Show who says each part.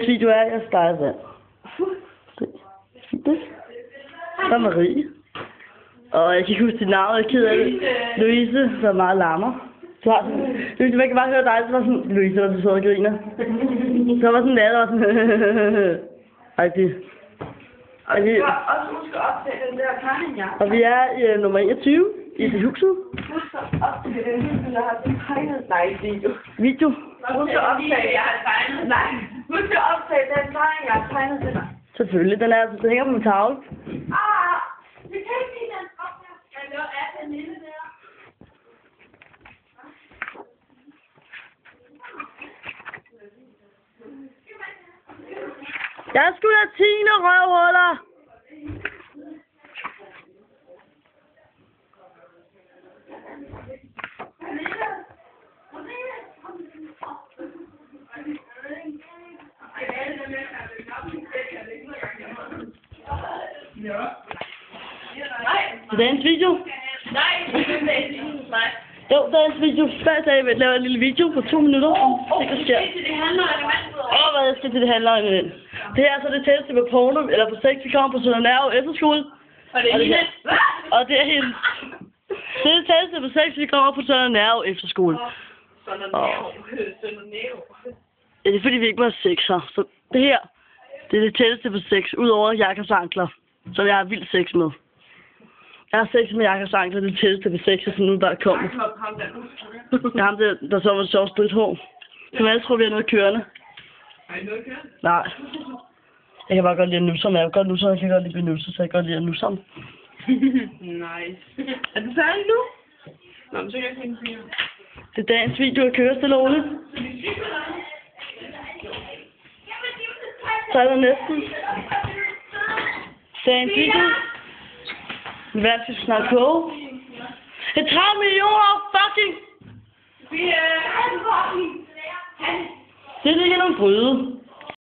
Speaker 1: Video er, jeg steger vand. Det. Så Marie. Og jeg kan ikke huske dit navn, jeg er ked af det. Louise, der er meget larmer. Louise, man kan bare høre dig, så var sådan, Louise, der du sidder og griner. Så var sådan lader, og sådan, rigtig.
Speaker 2: Og vi skal også huske at optage den der tegning, ja.
Speaker 1: Og vi er i nummer 21 i det huset.
Speaker 2: Husk at optage den video, der har tegnet. Nej, video.
Speaker 1: Video.
Speaker 2: Husk at optage, jeg har tegnet. Nej, husk at optage den tegning, jeg har tegnet til dig.
Speaker 1: Selvfølgelig, den hænger på min tavle.
Speaker 2: Vi kan ikke lide den op der. Jeg laver af den lille der.
Speaker 1: Jeg skulle have 10 røvhuller. Dagens video. Jo, dagens video. Hver dag vil jeg lave en lille video på 2 minutter. Det kan ske. Hvad jeg skal til det handler om det. Det er altså det tætteste på porno, eller på sex, vi kommer på Sønder Nerve efterskole.
Speaker 2: Og det er hende.
Speaker 1: Og det er hende. Det er det tætteste på sex, vi kommer på Sønder Nerve efterskole.
Speaker 2: Sønder Nerve.
Speaker 1: Ja, det er fordi, vi ikke må have sex her. Så det her, det er det tætteste på sex, udover Jakkers ankler, som jeg har vild sex med. Jeg har sex med Jakkers ankler, det er det tætteste på sex, som nu bare kommer. Det er ham der så var sjovt stridt hår. Som alle tror, vi har noget kørende.
Speaker 2: Har I noget kørende?
Speaker 1: Nej. Jeg kan bare godt lide at nusse ham. Jeg kan godt nusse ham, jeg kan godt lide at nusse, så jeg kan godt lide at nusse ham.
Speaker 2: Nice. Er du færdig nu? Nå, men så kan jeg finde fyre.
Speaker 1: Det er dagens video at køre stille og roligt. Så er der næsten. Dagens video. Min vand skal snart koge. Det er 30 millioner fucking! Det er ikke nogen bryde.